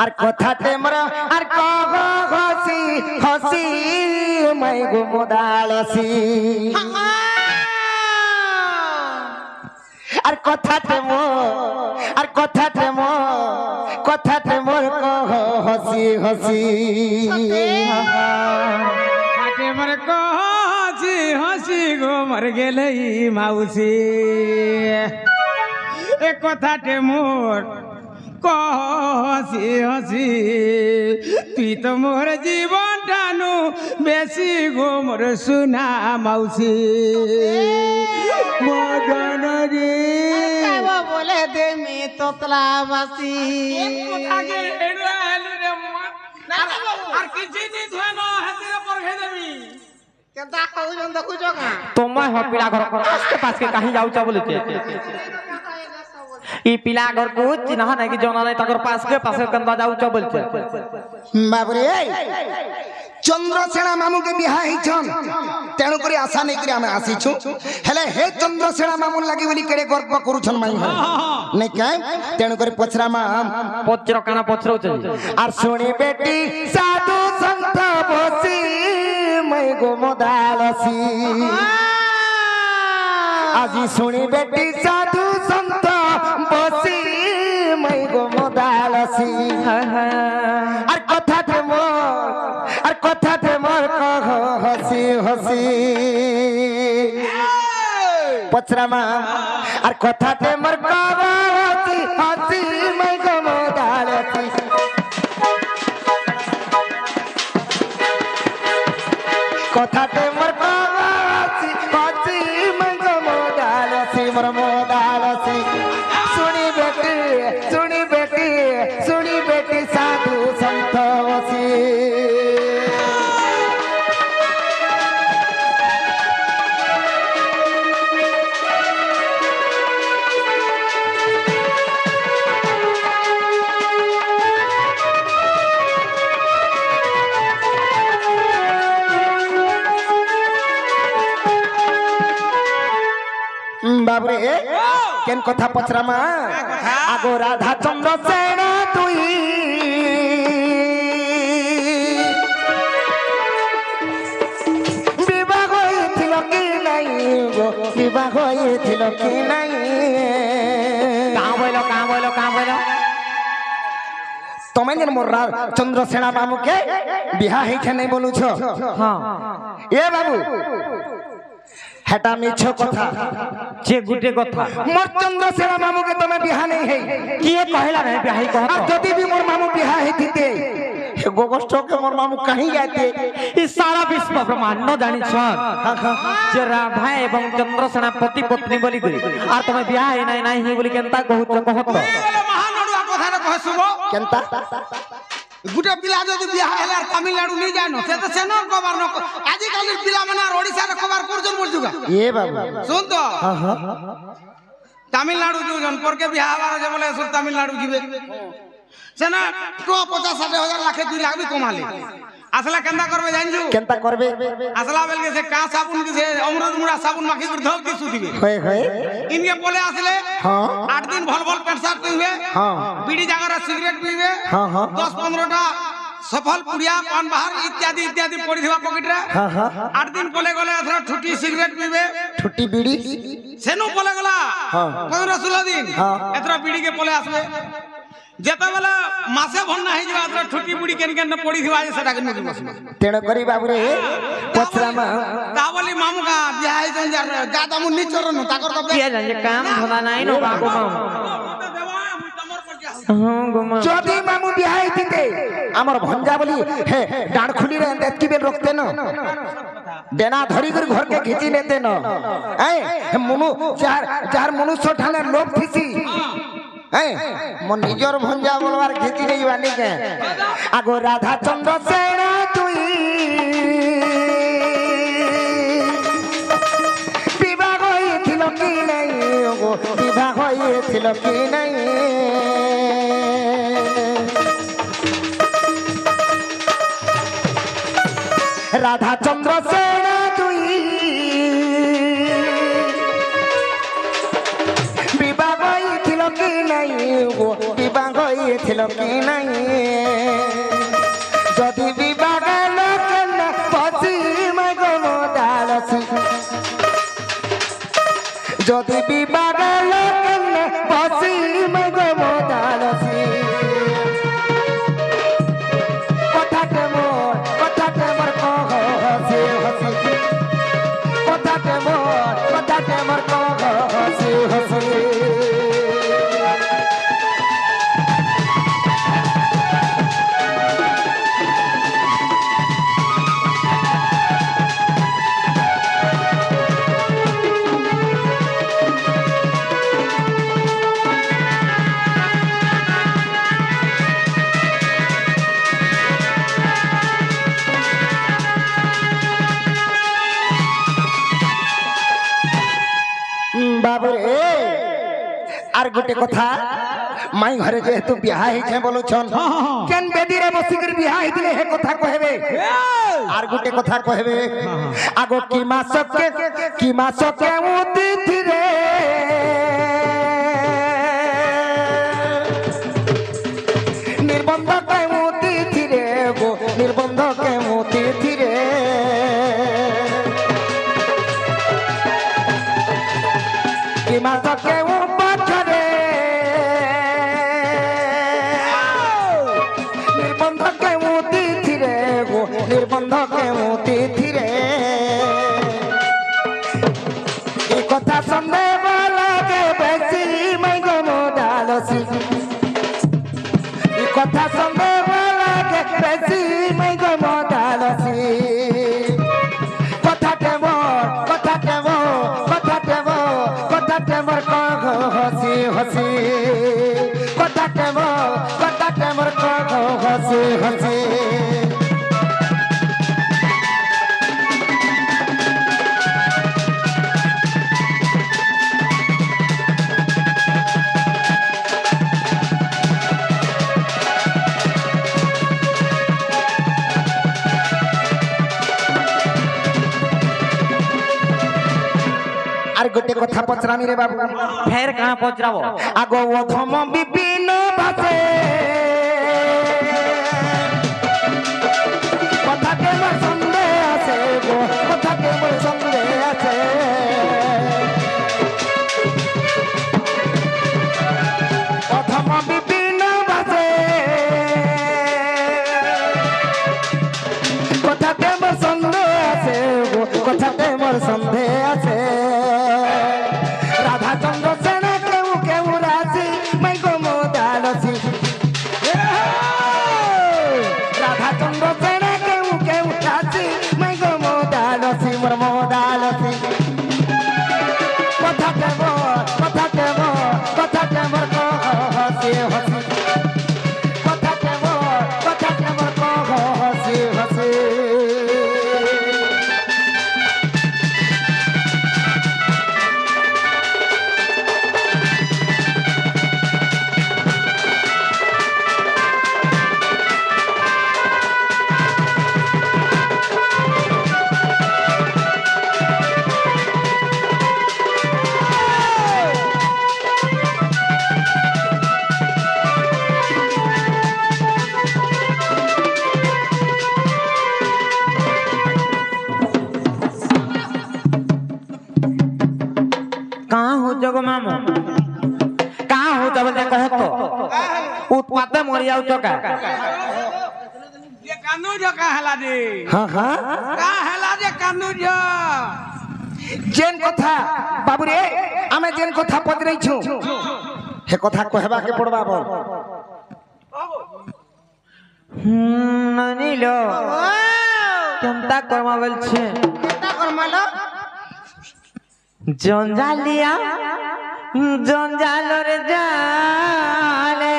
আর কথাতে মোর আর কহ হসি হসি মাই গো মোদালসি আর কথাতে মোর কহ হসি হসি হাটে মর কহছি হসি গো মর গেলে মাউসি এ কথাটে মোর কহছি হসি তুই তো মোর জীবন টানু বেশি গো মোর সুনা মাউসি মদন রে বলে দে মে তোতলা বাসি আর কিছু দিন হয় না হাতে পর খেয়ে দেবি কেনতা কইজন দেখুছ কা তোমায় হ পিলা ঘর আজকে পাছকে কাহি যাউছ বলিছে ই পিলা ঘর কো চিহ্ন নাই কি জনা নাই তাকর পাছকে কেনতা যাউছ বলছে বাবরে চন্দ্রসেনা মামুকে বিহা হইছন তেণু করে আশা নেই করে আমি আসিছু হেলে হে চন্দ্রসেনা মামুন লাগি বলি কেড়ে গর্ব করুছন মাই নাই কে তেণু করে পছরা মাম পছর কানা পছরউছ আর শুনি বেটি সাধু সন্ত বসি মাই গো মোদালসি আজি শুনি বেটি সাধু সন্ত বসি মাই গো মোদালসি আর কথাতে মোর কহ হসি হসি পছরামা আর কথাতে মোর কহ হসি হসি মাই গো মোদালসি কথাতে মোর কহ হসি হসি মাই গো মোদালসি মোর মোদালসি শুনি বেটি সাধু সন্ত বসি বাবরে কেন কথা পছরামা আগো রাধা চন্দ্র সেন তুই বিবাহ হয়েছিল কি নাই গো বিবাহ হয়েছিল কি নাই কাঁ বইল তুমি যেন মোর চন্দ্রসেনা মামুকে বিহা হইছে নাই বলুছ এ বাবু হেটা মিছ কথা যে গুটে কথা মোর চন্দ্রসেনা মামুকে তুমি বিহা নেই হেই কিয়ে কহিলা রে বিহাই কহ আর যদি भी मोर मामू बिहा हेतिते गोगष्ट के मोर मामू कहीं जाते ई सारा विश्व ब्रह्मांड जानि छ जे राधा एवं चंद्रसेना पति पत्नी बोली गई और तुम्हें बिहा हे नहीं हे बोली केनता कहत महानडुआ কথা रे कहसुबो केनता गुटे पिला जदि बिहा हेला तमिलनाडु नहीं जानो से तो सेनो कवर न आजि काली पिला माने ओडिसा रे कवर करजन बोल जुगा ए बाबा सुन तो हां तमिलनाडु जो जन पर के बिहा हवा जे बोले सुन तमिलनाडु जीवे सेना तो 50-60 हजार लाख 2 लाख भी कमाले असला केंदा करबे जानजू केंता करबे असला बेल के से का साबुन के से अमृत मुड़ा साबुन माखी पर धोक के सुदिबे होय इनके बोले आसले हां 8 दिन भल भल पेट साफ पीवे हां बीड़ी जागर सिगरेट पीवे हां 10-15 टा सफल पुड़िया पान बाहर इत्यादि पड़ी थिबा पॉकेट रे हां 8 दिन बोले गले अथरा ठुटी सिगरेट पीवे ठुटी बीड़ी सेनो बोले गला हां 15-16 दिन एथरा बीड़ी के बोले आसबे जेता वाला मासे भन्ना हे जवा अथरा ठुटी बुड़ी केन पड़ी थिबा सेटा के नदी बस तेण करी बाबू रे पछरामा कावली मामू का बियाह जन जार गादा मु निचर न ताकर तो किया जाने काम धंधा नाही न बाबू যদি মামু বিহাই দিতে আমার ভঞ্জা বলি হে ডাড় খুলি রে এতকি বেল রখতে ন দেনা ধরি করে ঘরকে ঘিচি নেতে ন মনু যার মনুষ্য ঠানে লোভ থিসি মো নিজর ভঞ্জা বলবার ঘিচি নেই বানি কে আগো রাধা চন্দ্র সেন তুই বিবাহ হয়েছিল কি নাই গো বিবাহ হয়েছিল কি নাই রাধা চন্দ্র সেন তুই বিবাহ হয়েছিল কি নাই গো বিবাহ হয়েছিল বুঝিল কি নাই যদি বিবাগাল কেন বসি মাগো মোদালসি যদি বিবাগাল কেন বসি মাগো মোদালসি কথাতে মোর কহ হসি হসি কথাতে মোর কহ হসি হসি বাবুরে আর গোটে কথা মাই ঘরে যেহেতু বিহা হইছে বলুছন কেন বেদিরে বসিকরি বিহা হইতিলে হে কথা কহেবে আর গোটে কথা কহেবে আগো কি মাসকে উতিথি রে নির্বন্ধ কে উতিথি রে গো নির্বন্ধ কে উতিথি রে কি মাসকে উপরে নির্বন্ধ কে উতিথি রে গো নির্বন্ধ কে উতিথি রে এই কথা সন্দেহ লাগে বেশি মাই গো মোদালসি এই কথা সন্দেহ লাগে বেশি মাই গো মোদালসি কথাতে মোর কহ হসি হসি কথাতে মোর কহ হসি হসি আর গোটে কথা পচরামি রে বাবু ফের কানা পচরাবো আগো অধম বিপিন ভাসে কথাতে মোর সন্দেহ আছে গো কথাতে মোর সন্দেহ আছে অধম বিপিন ভাসে কথাতে মোর সন্দেহ আছে গো কথাতে মোর সন্দেহ আছে রাধাচন্দ্র সেনা কেউ রাজি মাই গো মোদালসি রাধাচন্দ্র সেনা কেউ রাজি মাই গো মোদালসি মোর মোদালসি কথাতে মোর কহ হসি হসি কথাতে মোর কহ হসি হসি कहाँ हो जगो मामू कहाँ हो जब ले कहो तो उत्पाते मर जाऊ तो का ये कानू जो का हला दे हाँ हाँ का हला दे कानू जो जेन कथा बाबू रे आमे जेन कथा पदरै छु हे कथा कहबा के पड़बा बोल नानी लो केनता करमा बेल छे কেটা করমালো जंजालिया जंजाल रे जाले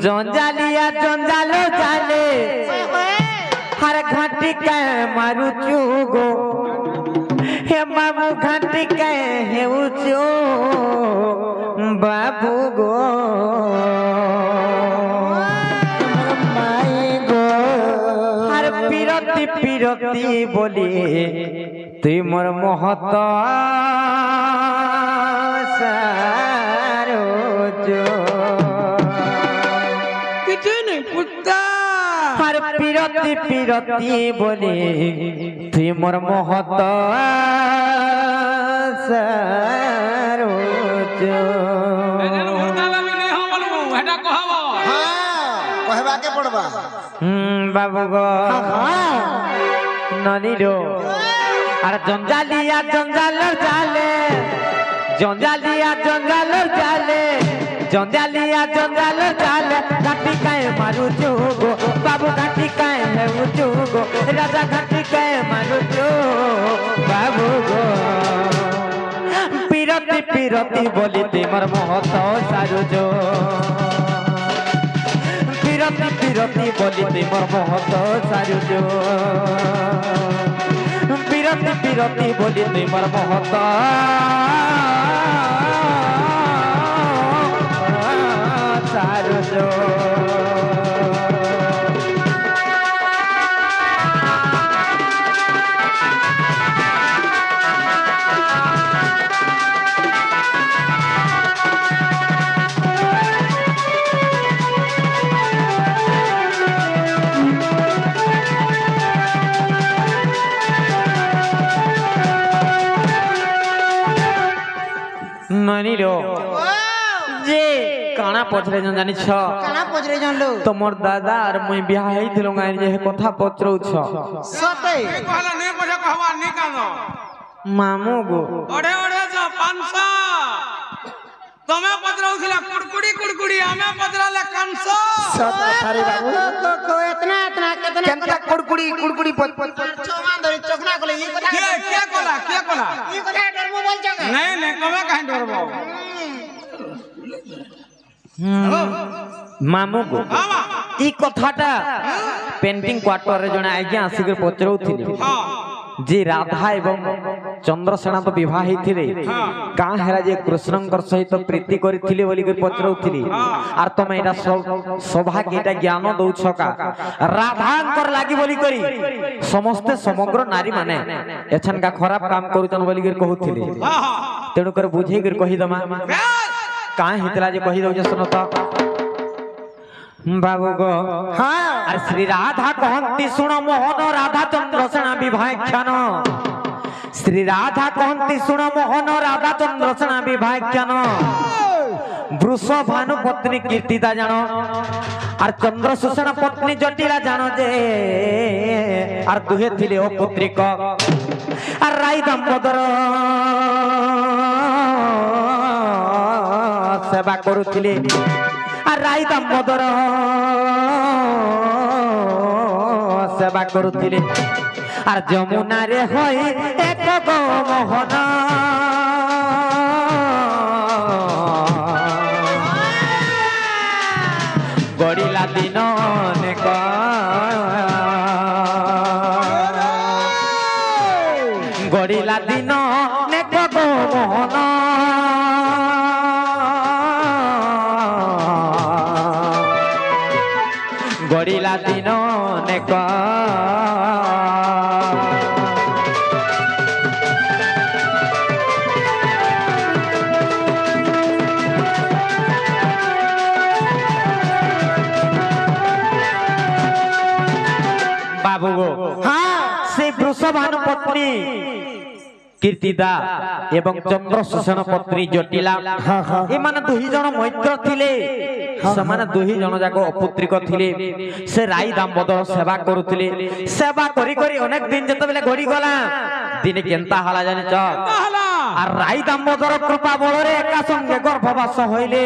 जंजालिया जंजालो जाले हर घाटी के मारू चुगो हे बाबू घाटी के हे उचो बाबू गो हर पिरती पिरती बोली तुई मोर महत তোমার পিরতি পিরতি বলে তুই মোর মহত সরোজ এজন হুরদালামি নেই হো বলবো এটা কহব হ্যাঁ কহবাকে পড়বা বাবু গো ননিরো আর জঞ্জালিয়া জঞ্জালর জালে জঞ্জালিয়া জঞ্জালর জালে জঞ্জালিয়া জঞ্জালর জালে ঘাটি কায় মারু চুগো বাবু ঘাটি কায় হেউ চুগো রাজা ঘাটি কায় মারু চু বাবু গো পিরতি পিরতি বলি তোমার মহত সারুজ পিরতি পিরতি বলি তোমার মহত সারুজ পিরতি পিরতি বলি তোমার মহত সারুজ ননিরো যে কানা পছরে জানিছ কানা পচরে জানলো তোমার দাদা আর মুই বিয়া হইছিল গাই যে কথা পচরউছ সতে এই কহলা নে পয়সা কহবা নে কাঁদ মামু গো ওড়ে ওড়ে যা 500 তুমি পচরাউছিলা কুড়কুড়ি কুড়কুড়ি আমি পচরালে 500 সত সারি বাবু इतना इतना कितना কেনটা কুড়কুড়ি কুড়কুড়ি चौमान धरी चोखना कोले ये कथा কে কলা ये कथा डरमो बोल जगा নাই নাই কবে কাহে ডরবো মামু গো আমা এই কথাটা পেন্টিং কোয়ার্টারে জনে আজ্ঞা আসিকি পচরউଥିଲି হ্যাঁ যে রাধা এবং চন্দ্রসেনা তো বিবাহ হইଥିଲେ কাঁ হেরা যে কৃষ্ণঙ্কর সহিত প্রীতি করিଥିଲେ বলি করে পচরউଥିଲି আর তুমি এটা সৌভাগ্য এটা জ্ঞান দউছ কা রাধাঙ্কর লাগি বলি করি সমস্ত সমগ্র নারী মানে এছানকা খারাপ কাম করুতন বলি করে কহুଥିଲେ হ্যাঁ হ্যাঁ তেণু করে বুঝেই করে কহি দমা কাঁ হিতলা যে কহি দউছ শুনো তো বাবু গো হ্যাঁ আর শ্রী রাধা কহন্তি শুণ মোহন রাধা চন্দ্রসেনা বিভাখ্যান শ্রী রাধা কহন্তি শুণ মোহন রাধা চন্দ্রসেনা বিভাখ্যান বৃষভানু পত্নী কীর্তিদা জানো আর চন্দ্রসূষণা পত্নী জটিলা জানো যে আর দুহে থিলে ও পুত্রিক আর রাই দামোদর সেবা করুଥିଲେ আর রাই দামোদর সেবা করুଥିଲେ আর যমুনারে হই এক গো মোহন গড়িলা দিন অনেক গড়িলা দিন অনেক গো মোহন গড়িলা দিন অনেক বাবু গো হ্যাঁ সেই বৃষভানু পত্নী কীর্তিদা এবং চন্দ্রসূষণ পত্নী জটিলা এମାନେ দুই জন মৈত্র থিলে ସେମାନେ দুই জন যাক অপুত্রিক থিলে সে রাই দামোদর সেবা করুଥିଲେ সেবা করি করি অনেক দিন যেতবেলে গড়ি গলা দিনে কেনতা হলা জানিছ আর রাই দামোদর কৃপা বলরে একা সঙ্গে গর্ভবাস হইলে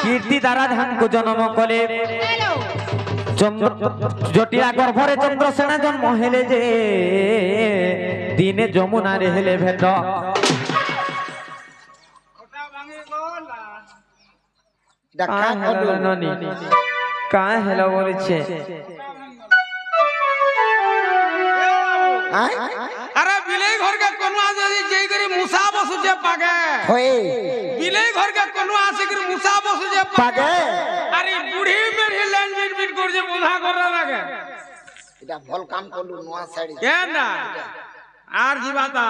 কীর্তি দ্বারা ধানকু জন্ম কলে জটিলা গর্ভরে চন্দ্রসেনা জন্ম হেলে যে দিনে যমুনারে হেলে ভেট দেখা করলো কায় হেলো বলেছে আরে বিলেই ঘরকে কোনো আজি যেই করি মুসা বসুছে পাগে হয়ে বিলেই ঘরকে কোনো আসে করি মুসা বসুছে পাগে আরে বুড়ি মেরি লাইন বিট বিট করছে বোঝা করা লাগে এটা ভাল কাম করলু নোয়া সাইড কেন না আর জীবাতা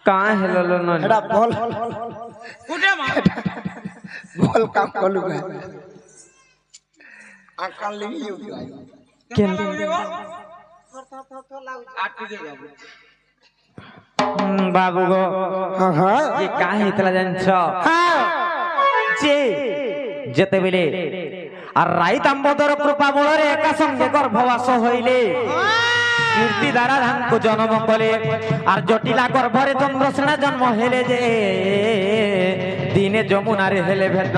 কায় হেলো ননি এটা ভাল উঠে মা ভাল কাম করলু আকাল লিবি কেমন লাগিব আটি দে যাব বাবু গো হ্যাঁ হ্যাঁ যে কাহে হেতলা জানছ যে যেতেবেলে আর রাই দাম্বোদর কৃপা বଳରେ একা সঙ্গে গর্ভবাস হইলে কীর্তি দ্বারা ধানকু জন্ম কলে আর জটিলা গর্ভরে চন্দ্রসেনা জন্ম হেলে যে দিনে যমুনারে হেলে ভেট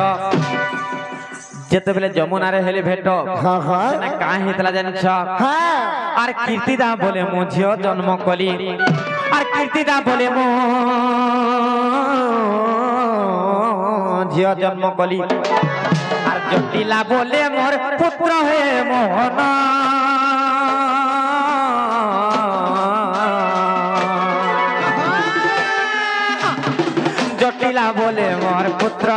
যেতেবেলে যমুনারে হেলে ভেট হ্যাঁ হ্যাঁ না কাহে হেতলা জানছ হ্যাঁ আর কীর্তিদা বলে মো ঝিও জন্ম কলি আর কীর্তিদা বলে মো ঝিও জন্ম কলি আর জটিলা বলে মোর পুত্র হে মোহন জটিলা বলে মোর পুত্র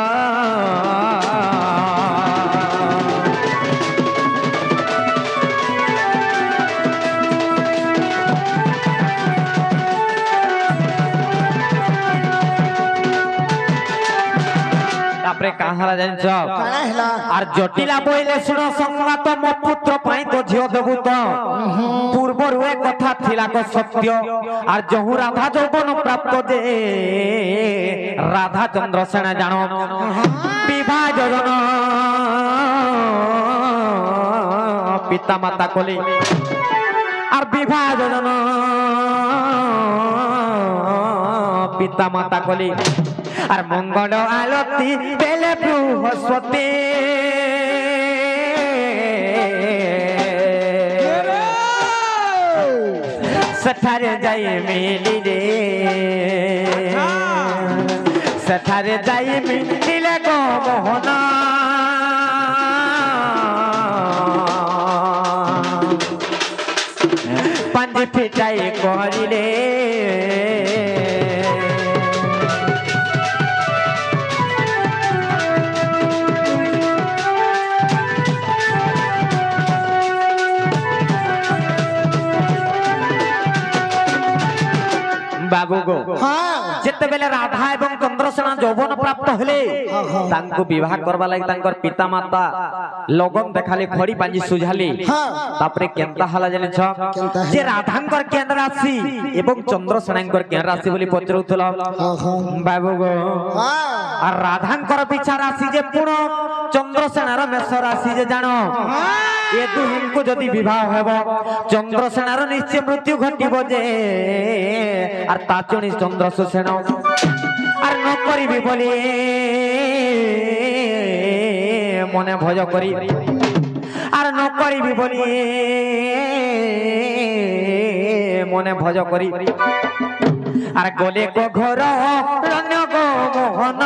তারপরে কাহারা জানছ কানা হেলা আর জটিলা বইলে শুণ সংবাদ মো পুত্র পাই তো ঝিও দেবু তো পূর্বরু এ কথা থিলা ক সত্য আর যহু রাধা যৌবন প্রাপ্ত যে রাধা চন্দ্রসেনা জানো বিবাহ যোজন পিতা মাতা কলি আর বিবাহ যোজন পিতা মাতা কলি আর মঙ্গল আলতি পেলে বৃহস্পতি সেঠারে যাই মিলি রে সেঠারে যাই মিলিলে গো মোহন পাঞ্জি ফিটাই করিলে বাবু গো হ্যাঁ যেতেবেলে রাধা এবং চন্দ্রসেনা যৌবন প্রাপ্ত হলে তাঙ্কু বিবাহ করবা লাগি তাঙ্কর পিতা মাতা লগন দেখালে খড়ি পাঞ্জি সুঝালি হ্যাঁ তারপরে কেনতা হলা জানিছ কেনতা যে রাধাঙ্কর কেন রাশি এবং চন্দ্রসেনাঙ্কর কেন রাশি বলি পচরুথল হ্যাঁ হ্যাঁ বাবু গো হ্যাঁ আর রাধাঙ্কর পিছা রাশি যে পুণ চন্দ্রসেনার মেষ রাশি যে জানো এ দুহিনকু যদি বিবাহ হব চন্দ্রসেনার নিশ্চয় মৃত্যু ঘটিব যে আর তাচুনি চন্দ্রসেন আর ন করিবি বলি মনে ভজ করি আর ন করিবি বলি মনে ভজ করি আর গলে গো ঘর রণ্য গো মোহন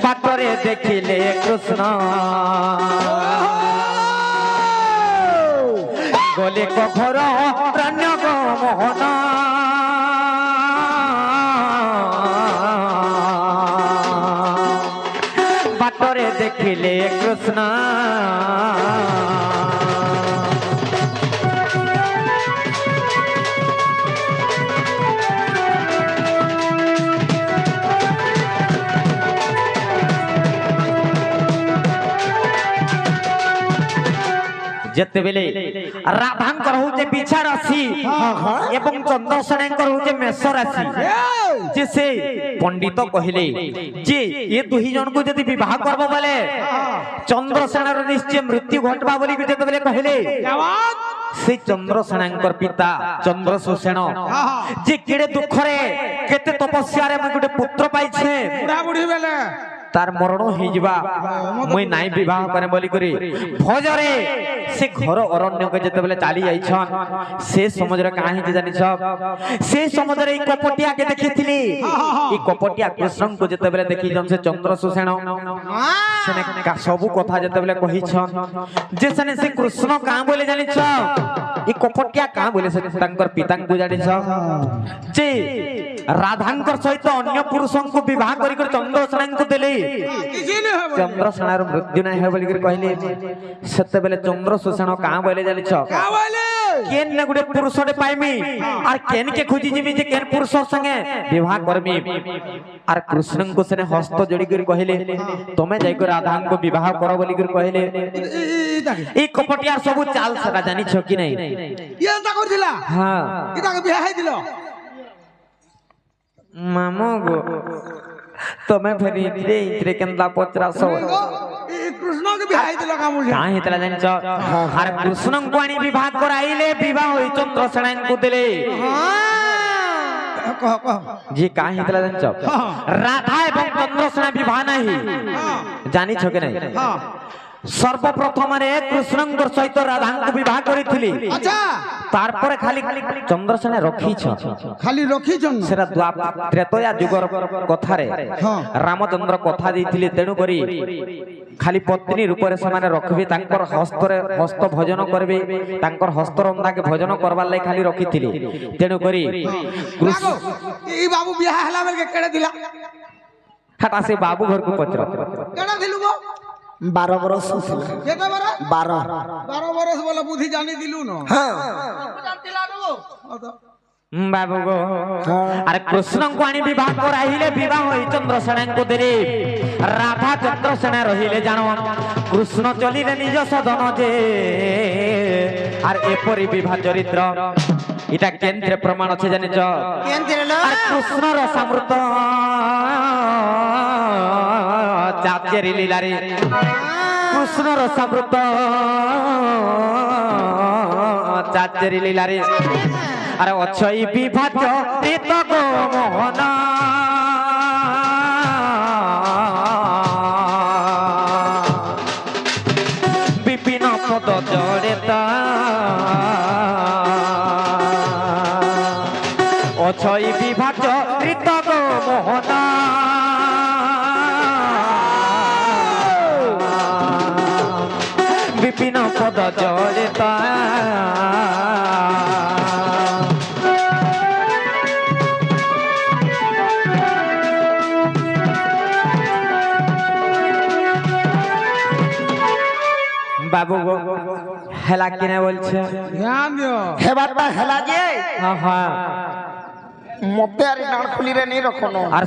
বাটরে দেখিলে কৃষ্ণ গলে গো ঘর রণ্য গো মোহন বাটরে দেখিলে কৃষ্ণ যেতেবেলে রাধাঙ্কর হচ্ছে বিছা রাশি এবং চন্দ্রসেনাঙ্কর হচ্ছে মেষ রাশি যে সে পণ্ডিত কহিলে যে এ দুই জনকু যদি বিবাহ করব বলে চন্দ্রসেনার নিশ্চয় মৃত্যু ঘটবা বলি যেতেবেলে কহিলে সেই চন্দ্রসেনাঙ্কর পিতা চন্দ্রসেন যে কেড়ে দুঃখরে কেতে তপস্যারে মুই গোটে পুত্র পাইছে বুড়া বুড়ি বেলে তার মরণ হইযা মুই নাই বিবাহ করে বলি করি ভজরে সে ঘর অরণ্যকে যেতেবেলে চালি যাইছন সে সমুদ্র কাহি যে জানিছ সে সমুদ্রে এই কপটিয়াকে দেখিছিলি এই কপটিয়া কৃষ্ণଙ୍କୁ যেতেবেলে দেখিছন সে চন্দ্রসেন সেনে সবু কথা যেতেবেলে কহিছন যে সেনে সে কৃষ্ণ কাঁ বলে জানিছ এই কপটিয়া কাঁ বলে সে তাঙ্কর পিতাଙ୍କୁ জানিছ যে রাধাঙ্কর সহিত অন্য পুরুষଙ୍କୁ বিবাহ করি করে চন্দ্রসেনଙ୍କୁ দেলি চন্দ্রসেনার মৃত্যু নাই হয় বলি কহিলে সেতেবেলে চন্দ্রসেন কাঁ বলে জানিছ কেন না গুটে পুরুষরে পাইমি আর কেন কে খুঁজি জিমি যে কেন পুরুষর সঙ্গে বিবাহ করমি আর কৃষ্ণଙ୍କୁ সেনে হস্ত জড়ি করে কহিলে তুমি যাই করে রাধাଙ୍କୁ বিবাহ কর বলি করে কহিলে এই কপটিয়ার সবু চাল সেটা জানিছ কি নাই ইয়েটা করছিলা হ্যাঁ এটাকে বিয়া হইছিল মামু গো তুমি ফেরি ইতরে ইতরে কেনলা পচরাস কৃষ্ণকে বিয়া হইছিল কামুল কাঁ হেতলা জানিছ আর কৃষ্ণଙ୍କୁ আনি বিবাহ করাইলে বিবাহ হই চন্দ্রসেনাଙ୍କୁ দেলে কহ কহ যে কাঁ হেতলা জানিছ রাধা এবং চন্দ্রসেনা বিবাহ নাই জানিছ কি নাই হ্যাঁ সর্বপ্রথমে কৃষ্ণঙ্কর সহিত রাধাଙ୍କୁ বিবাহ করিছিলি আচ্ছা তারপরে খালি চন্দ্রসেনা রখিছ খালি রখিছন সেটা ত্রেতয়া যুগর কথারে হ্যাঁ। রামচন্দ্র কথা ଦେଇଥିଲେ তেଣୁ କରି খালি পত্নী রূপরে ସେମାନେ ରଖିବେ ତାଙ୍କର ହସ୍ତରେ ହସ୍ତ ଭୋଜନ କରିବେ ତାଙ୍କର ହସ୍ତରନ୍ଧାକେ ଭୋଜନ କରବାର ଲାଗି ଖାଲି ରଖିଥିଲେ ତେଣୁ କରି রাগো, এই বাবু বিয়া হেলা বেলকে কেড়ে দিলা হাটা ସେ ବାବୁ ଘରକୁ ପଚର কেড়ে দিলু গো 12 বরস ছিল কেতে বারে 12 12 বরস বলে বুদ্ধি জানি দিলু ন হ্যাঁ ବାବୁ ଗୋ ଆରେ କୃଷ୍ଣଙ୍କୁ ଆଣି ବିବାହ କରାitiଲେ ବିବାହ ହୋଇ ଚନ୍ଦ୍ରସେନାଙ୍କୁ ଦେଲେ ରାଧା ଚନ୍ଦ୍ରସେନା ରହିଲେ ଜାଣ କୃଷ୍ଣ ଚଲିଲେ ନିଜ ସଦନ ଯେ আর এপরি বিবাহ চরিত্র এটা কেন্দ্রে প্রমাণ আছে জানিছ কেন্দ্রে আর কৃষ্ণর সমৃদ্ধ চাচেরি লীলারে কৃষ্ণর সমৃদ্ধ চাচেরি লীলারে আর অছই বিবাহ চরিত গো মোহন বিপিন পদ জড়িতা অছই বিভাগ চরিত গো মোহন বিপিন পদ জড়িতা বাবু গো হেলা কিনে বলছে ধ্যান দিও হেবারটা হেলা যে হ্যাঁ হ্যাঁ মতে আর ডাল খুলিরে নেই রখনো আর